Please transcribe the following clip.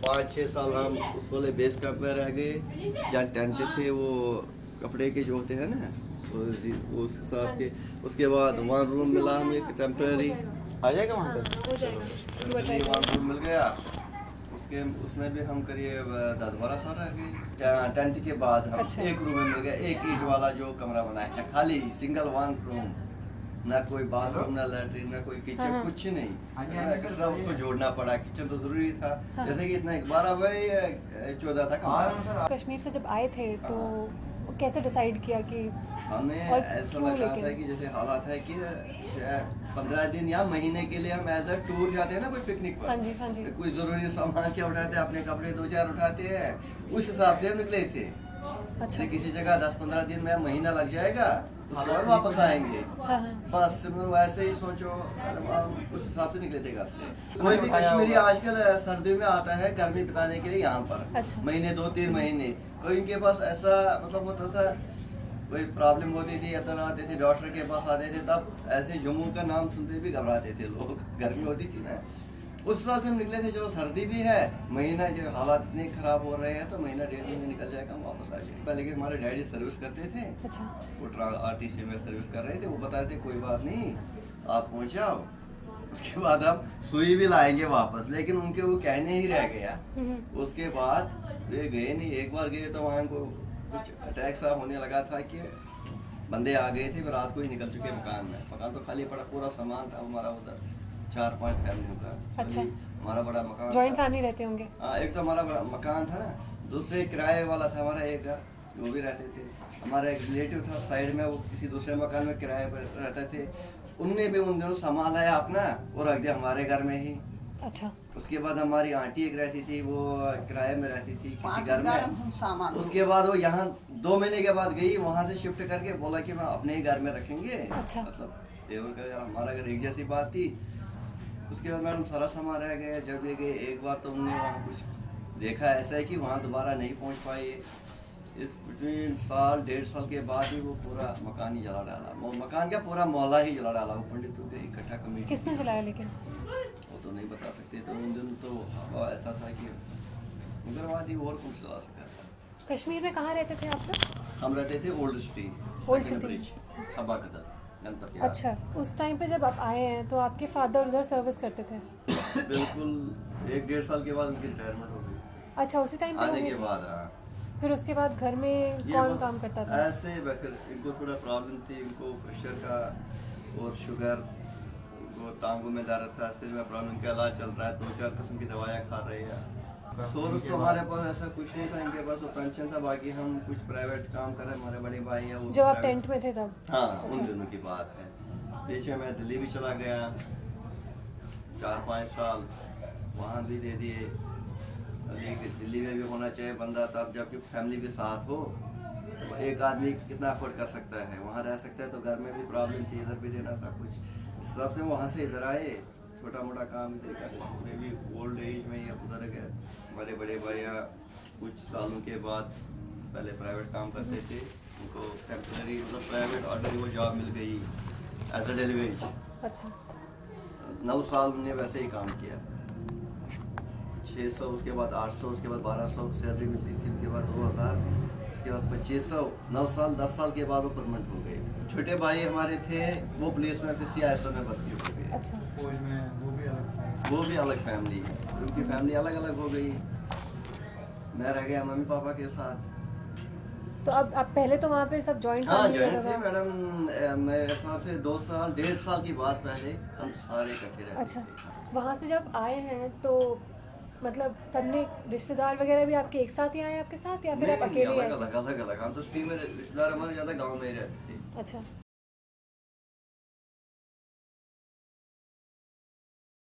5-6 साल हम उस वाले बेस कैंप में रह गए जहाँ टेंट थे वो कपड़े के जो होते हैं ना उस हिसाब के। उसके बाद वहाँ रूम मिला हमें एक टेम्परेरी, आ जाएगा वहाँ तक। हो जाएगा। वहाँ रूम मिल गया। उसके उसमें भी हम करीब 10-12 साल रह गए। टेंट के बाद हम अच्छा। एक रूम में मिल गया, एक ईंट वाला जो कमरा बनाया है, खाली सिंगल वन रूम, ना कोई बाथरूम ना लैट्रिन ना कोई किचन, हाँ। कुछ नहीं। एक्स्ट्रा उसको जोड़ना पड़ा, किचन तो जरूरी था। हाँ। जैसे कि इतना 12 बाई 14 था कमरा। कश्मीर से जब आए थे तो कैसे डिसाइड किया कि हमें और ऐसा क्यों लग रहा था लेकिन? कि जैसे हालात है कि 15 दिन या महीने के लिए हम एज अ टूर जाते हैं ना कोई पिकनिक पर। हाँ जी, हाँ जी। कोई जरूरी सामान क्या उठाते हैं, अपने कपड़े 2-4 उठाते हैं, उस हिसाब से हम निकले थे। अच्छा। जैसे किसी जगह 10-15 दिन में महीना लग जाएगा, उसके बाद वापस आएंगे। हाँ हाँ। बस वैसे ही सोचो, उस हिसाब से निकले थे घर से। कोई भी कश्मीरी आजकल सर्दियों में आता है गर्मी बिताने के लिए यहाँ पर, अच्छा। महीने 2-3 महीने। कोई इनके पास ऐसा मतलब होता था, कोई प्रॉब्लम होती थी या तरह आते थे, डॉक्टर के पास आते थे, तब ऐसे जम्मू का नाम सुनते भी घबराते थे लोग। गर्मी होती थी ना, उस हिसाब से हम निकले थे। चलो सर्दी भी है, महीना जो हालात इतने खराब हो रहे हैं तो महीना 1.5 महीने निकल जाएगा, हम वापस आ जाएंगे। लेकिन हमारे डैडी सर्विस करते थे, अच्छा। वो RTC में सर्विस कर रहे थे। वो बताते थे कोई बात नहीं, आप पहुंच जाओ, उसके बाद हम सुई भी लाएंगे वापस। लेकिन उनके वो कहने ही रह गया। उसके बाद वे गए नहीं। एक बार गए तो वहाँ को कुछ अटैक सा होने लगा था कि बंदे आ गए थे, रात को ही निकल चुके मकान में। मकान तो खाली पड़ा, पूरा सामान था हमारा उधर, 4-5 फैमिलियों का। अच्छा। हमारा बड़ा मकान जॉइंट था। फैमिली रहते होंगे? हाँ, एक तो हमारा बड़ा मकान था ना, दूसरे किराए वाला था हमारा एक घर, वो भी रहते थे। हमारा एक रिलेटिव था साइड में, वो किसी दूसरे मकान में किराए पर रहते थे। उनने भी उन दिनों सामान लाया अपना और रख दिया हमारे घर में ही। अच्छा। उसके बाद हमारी आंटी एक रहती थी, वो किराए में रहती थी किसी घर में। सामान उसके बाद वो यहाँ 2 महीने के बाद गई, वहाँ से शिफ्ट करके बोला कि मैं अपने ही घर में रखेंगे। अच्छा। मतलब देवर का यार हमारा घर एक जैसी बात थी। उसके बाद मैडम सारा सामान रह गया। जब ये गए एक बार तो हमने वहाँ कुछ देखा ऐसा है कि वहाँ दोबारा नहीं पहुँच पाए। इस बिटवीन 1-1.5 साल के बाद ही वो पूरा मकान ही जला डाला। मकान क्या, पूरा मोहल्ला ही जला डाला। वो पंडितों के इकट्ठा कमेटी। किसने जलाया लेकिन? वो तो नहीं बता सकते। तो उन दिन तो हवा ऐसा था कि उग्रवादी और कुछ चला सकता था। कश्मीर में कहाँ रहते थे आप लोग? हम रहते थे old city, old second city. Bridge, छबा कदर, गणपति। अच्छा। उस टाइम पे जब आप आए हैं तो आपके फादर उधर सर्विस करते थे? बिल्कुल 1-1.5 साल के बाद उनकी रिटायरमेंट हो गई। अच्छा, उसी टाइम पे हो आने गई के थी? बाद हाँ। फिर उसके बाद घर में ये कौन बस काम करता था? ऐसे फिर इनको थोड़ा प्रॉब्लम थी, इनको प्रेशर का और शुगर, वो टांगों में दर्द था, सिर में प्रॉब्लम का इलाज चल रहा है। 2-4 किस्म की दवाइयाँ खा रहे हैं। सोर्स तो हमारे पास ऐसा कुछ नहीं था। इनके पास वो पेंशन था, बाकी हम कुछ प्राइवेट काम कर रहे हैं। हमारे बड़े भाई है वो जब आप private- टेंट में थे तब? हाँ, अच्छा। उन दिनों की बात है। बीच में मैं दिल्ली भी चला गया, 4-5 साल वहाँ भी दे दिए। दिल्ली में भी होना चाहिए बंदा तब जबकि फैमिली भी साथ हो। तो एक आदमी कितना अफोर्ड कर सकता है, वहाँ रह सकता है। तो घर में भी प्रॉब्लम थी, इधर भी देना था कुछ। इस हिसाब से वहाँ से इधर आए, छोटा मोटा काम इधर कर। मैं भी ओल्ड एज में ही गुजर गए। हमारे बड़े भैया कुछ सालों के बाद पहले प्राइवेट काम करते थे, उनको टेम्पररी मतलब प्राइवेट ऑर्डर वो जॉब मिल गई एज अ डिलीवरी। अच्छा। 9 साल उन्होंने वैसे ही काम किया। 600, उसके बाद 800, उसके बाद 1200 सैलरी मिलती थी। उसके बाद 2000, उसके बाद 2500। 9 साल 10 साल के बाद वो परमानेंट हो गए। छोटे भाई हमारे थे, वो पुलिस में फिर CISO में भर्ती हो गए। अच्छा। फौज में वो भी अलग फैमिली है, उनकी फैमिली अलग अलग हो गई। मैं रह गया मम्मी पापा के साथ। तो अब आप पहले तो वहाँ पे सब जॉइंट हाँ, फैमिली जॉइंट रहता थे था? मैडम। मेरे हिसाब से 2 साल 1.5 साल की बात पहले हम सारे इकट्ठे रहते अच्छा। थे। वहाँ से जब आए हैं तो मतलब सबने रिश्तेदार वगैरह भी आपके एक साथ ही आए आपके साथ या फिर आप नहीं, अकेले अलग आए? अलग अलग अलग। हम तो सिटी में रिश्तेदार हमारे ज़्यादा गाँव में ही रहते थे। अच्छा।